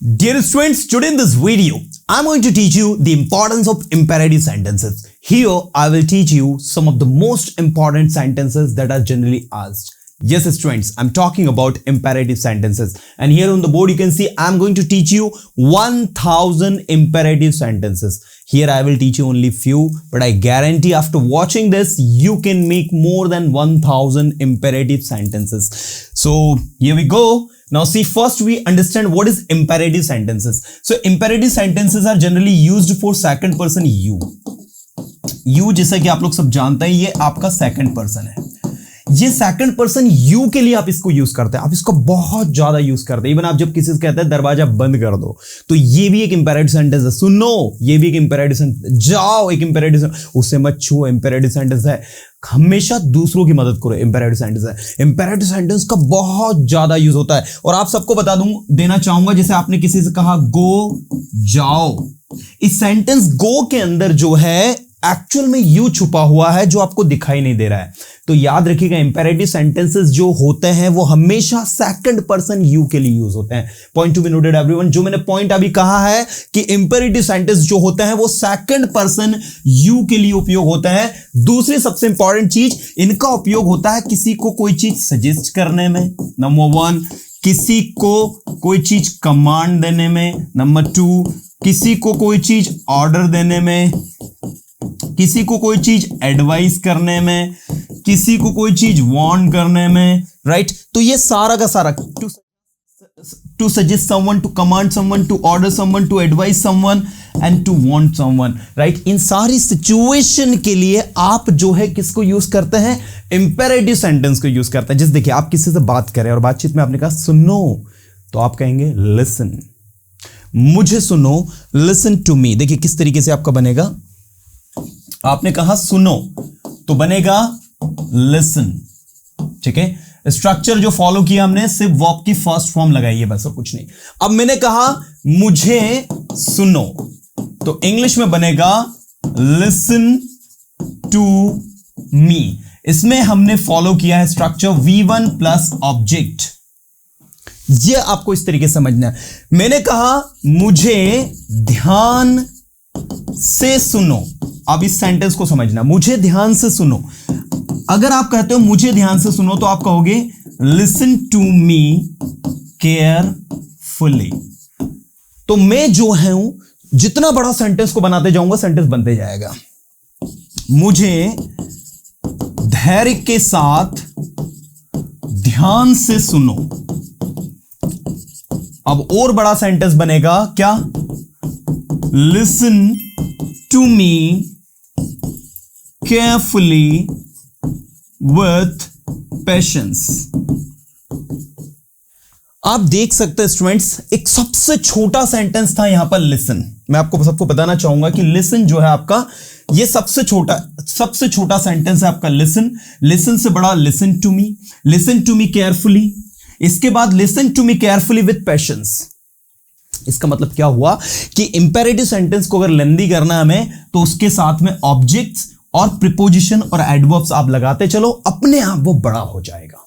Dear students, today in this video, I'm going to teach you the importance of imperative sentences. Here, I will teach you some of the most important sentences that are generally asked. Yes, students, I'm talking about imperative sentences. And here on the board, you can see I'm going to teach you 1000 imperative sentences. Here, I will teach you only few, but I guarantee after watching this, you can make more than 1000 imperative sentences. So, here we go. Now see, first we understand what is imperative sentences. So imperative sentences are generally used for second person you. You जैसा कि आप लोग सब जानते हैं, ये आपका second person है. ये सेकंड पर्सन यू के लिए आप इसको यूज करते हैं. आप इसको बहुत ज्यादा यूज करते हैं. इवन आप जब किसी से कहते हैं दरवाजा बंद कर दो, तो ये भी एक इंपेरेटिव सेंटेंस है. सुनो, ये भी एक इंपेरेटिव सेंटेंस. जाओ, एक इंपेरेटिव सेंटेंस. उससे मत छुओ, इंपेरेटिव सेंटेंस है. हमेशा दूसरों की मदद करो, इंपेरेटिव सेंटेंस है. इंपेरेटिव सेंटेंस का बहुत ज्यादा यूज होता है. और आप सबको बता देना चाहूंगा, जैसे आपने किसी से कहा गो, जाओ, इस सेंटेंस गो के अंदर जो है एक्चुअल में यू छुपा हुआ है, जो आपको दिखाई नहीं दे रहा है. तो याद रखिएगा, इंपेरेटिव सेंटेंसेस जो होते हैं वो हमेशा सेकंड पर्सन यू के लिए यूज होते हैं. Point to be noted everyone. जो मैंने पॉइंट अभी कहा है कि इंपेरेटिव सेंटेंस जो होते हैं वो सेकंड पर्सन यू के लिए उपयोग होते हैं. दूसरी सबसे इंपॉर्टेंट चीज, इनका उपयोग होता है किसी को कोई चीज सजेस्ट करने में, नंबर 1. किसी को कोई चीज कमांड देने में, नंबर 2. किसी को कोई चीज ऑर्डर देने में, किसी को कोई चीज एडवाइस करने में, किसी को कोई चीज वार्न करने में, राइट. तो ये सारा का सारा, to suggest someone, to command someone, to order someone, to advise someone and to warn someone, right. इन सारी सिचुएशन के लिए आप जो है किसको यूज करते हैं? इंपेरेटिव सेंटेंस को यूज करते हैं. जैसे देखिए, आप किसी से बात करें और बातचीत में आपने कहा सुनो, तो आप कहेंगे लिसन. मुझे सुनो, लिसन टू मी. देखिए किस तरीके से आपका बनेगा. आपने कहा सुनो, तो बनेगा लिसन. ठीक है. स्ट्रक्चर जो फॉलो किया हमने, सिर्फ वर्ब की फर्स्ट फॉर्म लगाई है, बस और कुछ नहीं. अब मैंने कहा मुझे सुनो, तो इंग्लिश में बनेगा लिसन टू मी. इसमें हमने फॉलो किया है स्ट्रक्चर V1 प्लस ऑब्जेक्ट. ये आपको इस तरीके से समझना है. मैंने कहा मुझे ध्यान से सुनो. अब इस सेंटेंस को समझना, मुझे ध्यान से सुनो. अगर आप कहते हो मुझे ध्यान से सुनो, तो आप कहोगे लिसन टू मी केयरफुली. तो मैं जो हूं, जितना बड़ा सेंटेंस को बनाते जाऊंगा, सेंटेंस बनते जाएगा. मुझे धैर्य के साथ ध्यान से सुनो. अब और बड़ा सेंटेंस बनेगा क्या? Listen to me carefully with patience. आप देख सकते हैं स्टूडेंट्स, एक सबसे छोटा सेंटेंस था यहां पर लिसन. मैं आपको सबको बताना चाहूंगा कि लिसन जो है आपका, ये सबसे छोटा सेंटेंस है आपका लिसन. लिसन से बड़ा listen to me, listen to me carefully. इसके बाद listen to me carefully with patience. इसका मतलब क्या हुआ कि इंपेरेटिव सेंटेंस को अगर लेंदी करना है हमें, तो उसके साथ में ऑब्जेक्ट्स और प्रीपोजिशन और एडवर्ब्स आप लगाते चलो, अपने आप वो बड़ा हो जाएगा.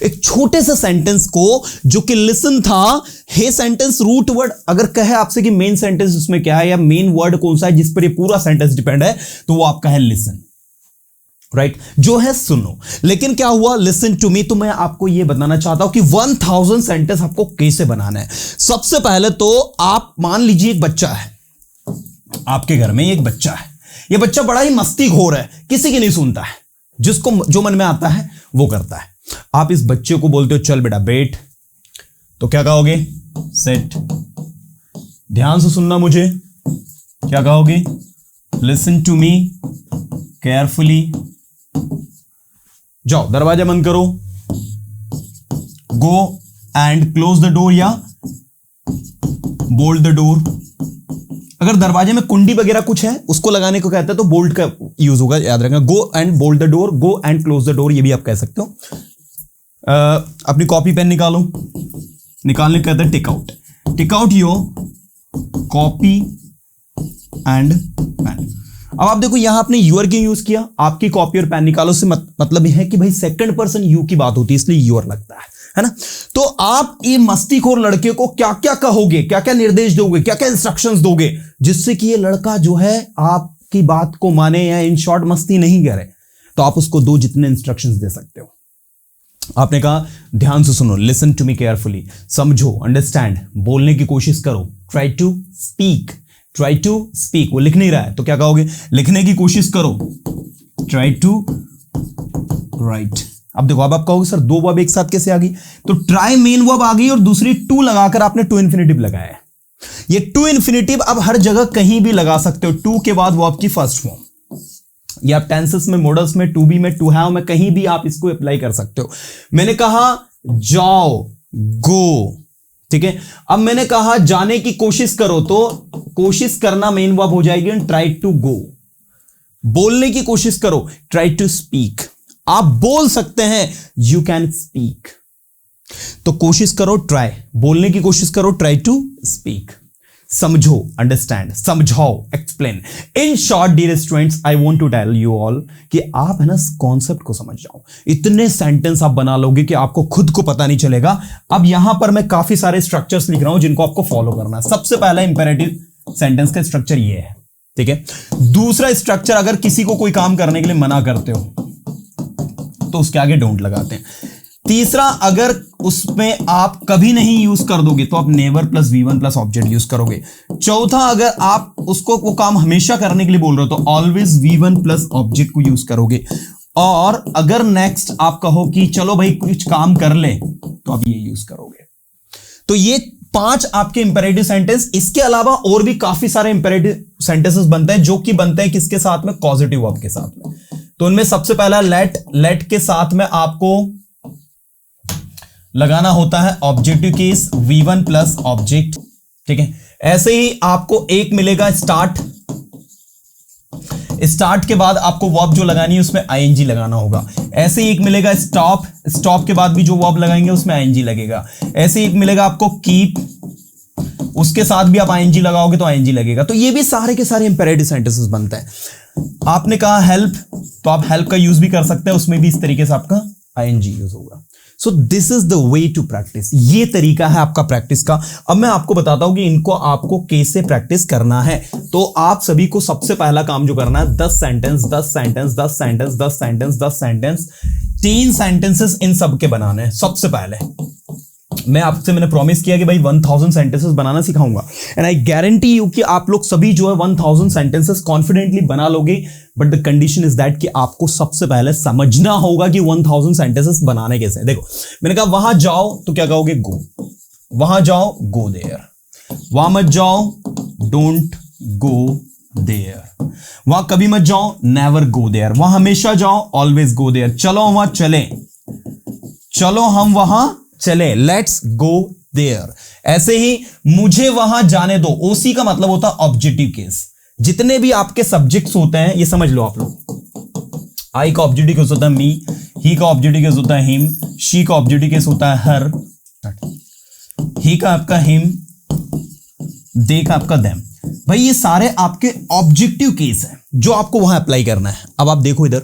एक छोटे से सेंटेंस को, जो कि लिसन था, हे सेंटेंस रूट वर्ड अगर कहे आपसे कि मेन सेंटेंस उसमें क्या है या मेन वर्ड कौन सा है जिस पर ये पूरा सेंटेंस डिपेंड है, तो वो आपका है लिसन, राइट, जो है सुनो. लेकिन क्या हुआ? Listen to me. तो मैं आपको यह बताना चाहता हूं कि 1000 सेंटेंस आपको कैसे बनाना है. सबसे पहले तो आप मान लीजिए एक बच्चा है, आपके घर में एक बच्चा है. यह बच्चा बड़ा ही मस्तीखोर है, किसी की नहीं सुनता है, जिसको जो मन में आता है वो करता है. आप इस बच्चे को बोलते हो चल बेटा बैठ, तो क्या कहोगे? सेट. ध्यान से सुनना मुझे, क्या कहोगे? Listen to me carefully. जाओ दरवाजा बंद करो. Go and close the door या बोल्ट द डोर. अगर दरवाजे में कुंडी वगैरह कुछ है, उसको लगाने को कहते हैं, तो बोल्ट का यूज होगा, याद रखना. Go and bolt the door, go and close the door, ये भी आप कह सकते हो. अपनी कॉपी पेन निकालो. निकालने को कहते हैं take out. Take out your copy and pen. अब आप देखो यहां आपने यूर क्यों यूज किया? आपकी कॉपी और पेन निकालो से मतलब यह है कि भाई सेकंड पर्सन यू की बात होती है, इसलिए यूर लगता है. है ना। तो आप ये मस्तीखोर लड़के को क्या क्या कहोगे, क्या क्या निर्देश दोगे, क्या क्या इंस्ट्रक्शंस दोगे जिससे कि ये लड़का जो है आपकी बात को माने या इन शॉर्ट मस्ती नहीं करे। तो आप उसको दो जितने इंस्ट्रक्शंस दे सकते हो। आपने कहा ध्यान से सुनो, लिसन टू मी केयरफुली, समझो, अंडरस्टैंड, बोलने की कोशिश करो, try to speak, try to speak. वो लिख नहीं रहा है तो क्या कहोगे, लिखने की कोशिश करो, ट्राई टू राइट। अब देखो, अब आप कहोगे सर दो वर्ब एक साथ कैसे आ गई, तो ट्राई मेन वर्ब आ गई और दूसरी टू लगाकर आपने टू इन्फिनेटिव लगाया है। ये टू इन्फिनेटिव अब हर जगह कहीं भी लगा सकते हो, टू के बाद वर्ब की फर्स्ट फॉर्म। ये आप टेंसेस में, मॉडल्स में, टू बी में, टू हैव में, कहीं भी आप इसको अप्लाई कर सकते हो। मैंने कहा जाओ, गो, ठीक है। अब मैंने कहा जाने की कोशिश करो, तो कोशिश करना मेन वर्ब हो जाएगी, ट्राई टू गो। बोलने की कोशिश करो, ट्राई टू स्पीक। आप बोल सकते हैं, यू कैन स्पीक। तो कोशिश करो, ट्राई, बोलने की कोशिश करो, ट्राई टू स्पीक। समझो, अंडरस्टैंड, समझाओ, explain. In short dear students, I want to tell you all कि आप है ना कॉन्सेप्ट को समझ जाओ। इतने सेंटेंस आप बना लोगे कि आपको खुद को पता नहीं चलेगा। अब यहां पर मैं काफी सारे स्ट्रक्चर्स लिख रहा हूं जिनको आपको फॉलो करना है। सबसे पहला इंपेरेटिव सेंटेंस का स्ट्रक्चर ये है, ठीक है। दूसरा स्ट्रक्चर, अगर किसी को कोई काम करने के लिए मना करते हो तो उसके आगे डोंट लगाते हैं। तीसरा, अगर उसमें आप कभी नहीं यूज कर दोगे तो आप never plus V1 plus object use करोगे। चौथा, अगर आप उसको वो काम हमेशा करने के लिए बोल रहे हो तो ऑलवेज V1 प्लस ऑब्जेक्ट को यूज करोगे। और अगर नेक्स्ट आप कहो कि चलो भाई कुछ काम कर ले तो आप ये यूज करोगे। तो ये 5 आपके इंपेरेटिव सेंटेंस। इसके अलावा और भी काफी सारे इंपेरेटिव सेंटेंसेस बनते हैं जो कि बनते हैं किसके साथ में, पॉजिटिव वर्ब के साथ में। तो उनमें सबसे पहला लेट के साथ में आपको लगाना होता है objective case, V1 plus object, ठीक है। ऐसे ही आपको एक मिलेगा स्टार्ट। स्टार्ट के बाद आपको वर्ब जो लगानी है उसमें ING लगाना होगा। ऐसे ही एक मिलेगा स्टॉप। स्टॉप के बाद भी जो वर्ब लगाएंगे उसमें ING लगेगा। ऐसे ही एक मिलेगा आपको कीप, उसके साथ भी आप ING लगाओगे तो ING लगेगा। तो ये भी सारे के सारे इंपेरेटिव सेंटेंसेस बनते हैं। आपने कहा हेल्प, तो आप हेल्प का यूज भी कर सकते हैं, उसमें भी इस तरीके से आपका ING यूज होगा। So this is the way to practise. ये तरीका है आपका प्रैक्टिस का। अब मैं आपको बताता हूं कि इनको आपको कैसे प्रैक्टिस करना है। तो आप सभी को सबसे पहला काम जो करना है, 10 sentence 10 sentence 10 sentence 10 sentence 10 sentence 3 sentences इन सब के बनाने हैं। सबसे पहले मैंने प्रॉमिस किया कि भाई 1000 सेंटेंसेस बनाना सिखाऊंगा, एंड आई गारंटी यू कि आप लोग सभी जो है 1000 सेंटेंसेस कॉन्फिडेंटली बना लोगे। But the condition is that कि आपको सबसे पहले समझना होगा कि 1000 सेंटेंसेस बनाने कैसे हैं। देखो, मैंने कहा वहां जाओ तो क्या कहोगे, गो। वहां जाओ, गो देयर। वहां मत जाओ, डोंट गो देयर। वहां कभी मत जाओ, नेवर गो देयर। वहां हमेशा जाओ, ऑलवेज गो देयर। चलो वहां चले, चलो हम वहां चले, लेट्स गो देयर। ऐसे ही मुझे वहां जाने दो, ओसी का मतलब होता है ऑब्जेक्टिव केस। जितने भी आपके सब्जेक्ट्स होते हैं ये समझ लो आप लोग। आई का ऑब्जेक्टिव केस होता है मी, ही का ऑब्जेक्टिव केस होता है हिम, शी का ऑब्जेक्टिव केस होता है हर, ही का आपका हिम, दे का आपका देम। भाई ये सारे आपके ऑब्जेक्टिव केस हैं जो आपको वहां अप्लाई करना है। अब आप देखो इधर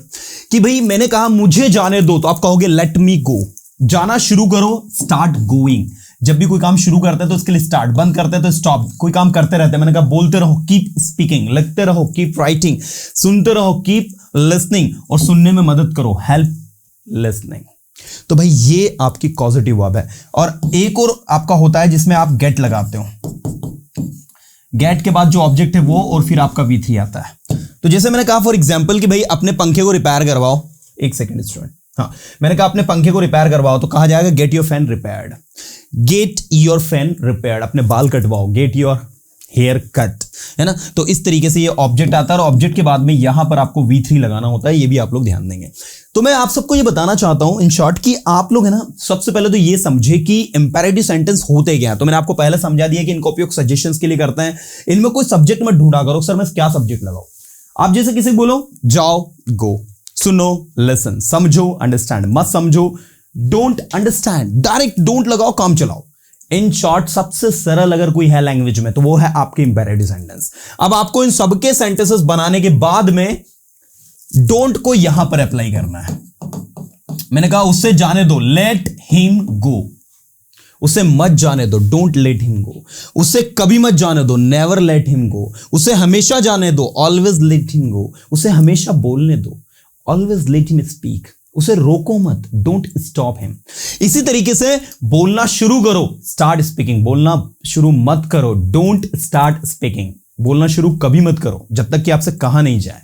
कि भाई मैंने कहा मुझे जाने दो, तो आप कहोगे लेट मी गो। जाना शुरू करो, स्टार्ट गोइंग। जब भी कोई काम शुरू करते हैं तो उसके लिए स्टार्ट, बंद करते हैं तो स्टॉप। कोई काम करते रहते हैं, मैंने कहा बोलते रहो, कीप स्पीकिंग, लिखते रहो, कीप राइटिंग, सुनते रहो, कीप लिसनिंग, और सुनने में मदद करो, हेल्प लिसनिंग। तो भाई ये आपकी पॉजिटिव वर्ब है। और एक और आपका होता है जिसमें आप गेट लगाते हो। गेट के बाद जो ऑब्जेक्ट है वो, और फिर आपका V3 आता है। तो जैसे मैंने कहा फॉर एग्जाम्पल कि भाई अपने पंखे को रिपेयर करवाओ। एक सेकेंड स्टूडेंट, हाँ, मैंने कहा अपने पंखे को रिपेयर करवाओ, तो कहा जाएगा get your fan repaired. Get your fan repaired. अपने बाल कटवाओ, गेट योर हेयर कट, है ना। तो इस तरीके से ये ऑब्जेक्ट आता है, और ऑब्जेक्ट के बाद में यहां पर आपको V3 लगाना होता है। ये भी आप लोग ध्यान देंगे। तो मैं आप सबको ये बताना चाहता हूं इन शॉर्ट कि आप लोग है ना, सबसे पहले तो ये समझे कि इंपेरेटिव सेंटेंस होते क्या। तो मैंने आपको पहले समझा दिया कि इनका उपयोग सजेशंस के लिए करते हैं। इनमें कोई सब्जेक्ट मत ढूंढा करो, सर मैं क्या सब्जेक्ट लगाऊं। आप जैसे किसी को बोलो जाओ, गो, सुनो, लिसन, समझो, अंडरस्टैंड, मत समझो, डोंट अंडरस्टैंड, डायरेक्ट डोंट लगाओ, काम चलाओ। इन शॉर्ट सबसे सरल अगर कोई है लैंग्वेज में तो वो है आपके इंपेरेटिव सेंटेंस। अब आपको इन सबके सेंटेंसेस बनाने के बाद में डोंट को यहां पर अप्लाई करना है। मैंने कहा उससे जाने दो, लेट हिम गो। उसे मत जाने दो, डोंट लेट हिम गो। उसे कभी मत जाने दो, नेवर लेट हिम गो। उसे हमेशा जाने दो, ऑलवेज लेट हिम गो। उसे हमेशा बोलने दो, ऑलवेज लेट हिम स्पीक। उसे रोको मत, डोंट स्टॉप हिम। इसी तरीके से बोलना शुरू करो, स्टार्ट स्पीकिंग। बोलना शुरू मत करो, डोंट स्टार्ट स्पीकिंग। बोलना शुरू कभी मत करो जब तक कि आपसे कहा नहीं जाए।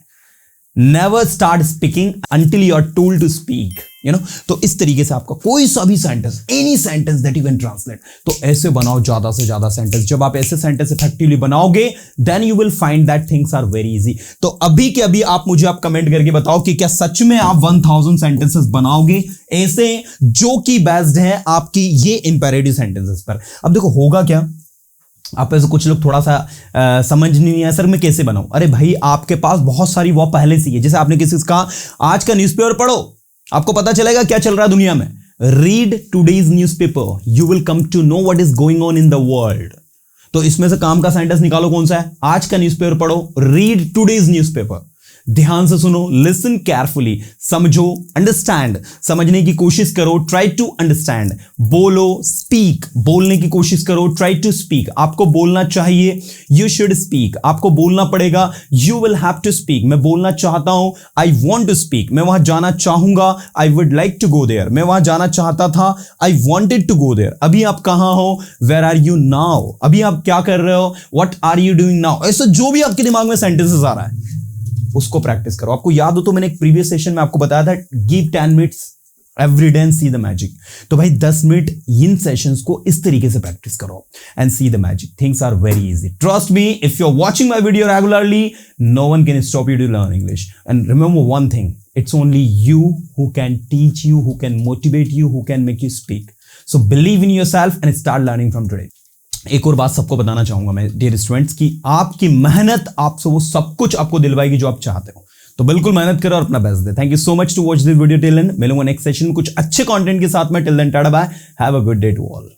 Never start speaking until you are told to speak, you know. तो इस तरीके से आपका कोई सा भी sentence, any sentence that you can translate, तो ऐसे बनाओ ज्यादा से ज्यादा सेंटेंस। जब आप ऐसे सेंटेंस इफेक्टिवली बनाओगे, then you will find that things are very easy. तो अभी के अभी आप मुझे कमेंट करके बताओ कि क्या सच में आप 1000 सेंटेंसेस बनाओगे ऐसे, जो कि बेस्ड है आपकी ये इंपेरेटिव सेंटेंसेस पर। अब देखो होगा क्या, आप ऐसे कुछ लोग थोड़ा सा समझ नहीं आया सर मैं कैसे बनाऊं। अरे भाई आपके पास बहुत सारी वो पहले से ही है। जैसे आपने किसी से कहा आज का न्यूज़पेपर पढ़ो, आपको पता चलेगा क्या चल रहा है दुनिया में। Read today's newspaper, you will come to know what is going on in the world. तो इसमें से काम का सेंटेंस निकालो, कौन सा है? आज का न्यूज़पेपर पढ़ो, रीड टुडेज न्यूज़पेपर। ध्यान से सुनो, लिसन केयरफुली, समझो, अंडरस्टैंड, समझने की कोशिश करो, ट्राई टू अंडरस्टैंड। बोलो, स्पीक, बोलने की कोशिश करो, ट्राई टू स्पीक। आपको बोलना चाहिए, यू शुड स्पीक। आपको बोलना पड़ेगा, you will have to speak. मैं बोलना चाहता हूं, आई वॉन्ट टू स्पीक। मैं वहां जाना चाहूंगा, I would like to go there. मैं वहां जाना चाहता था, I wanted to go there. अभी आप कहां हो, वेयर आर यू नाउ। अभी आप क्या कर रहे हो, what are you doing now. ऐसा जो भी आपके दिमाग में सेंटेंसेस आ रहा है उसको प्रैक्टिस करो। आपको याद हो तो मैंने एक प्रीवियस सेशन में आपको बताया था, give 10 minutes every day and see the magic. तो भाई 10 मिनट इन सेशंस को इस तरीके से प्रैक्टिस करो and see the magic. Things are very easy, trust me. If you are watching my video regularly, no one can stop you to learn English. And remember one thing, it's only you who can teach you, who can motivate you, who can make you speak. So believe in yourself and start learning from today. एक और बात सबको बताना चाहूंगा मैं dear students की आपकी मेहनत आपसे वो सब कुछ आपको दिलवाएगी जो आप चाहते हो। तो बिल्कुल मेहनत करो और अपना बेस्ट दे। Thank you so much to watch this video till end. मिलूंगा नेक्स्ट सेशन में कुछ अच्छे कंटेंट के साथ में। Till then tata bye, have a good day to all.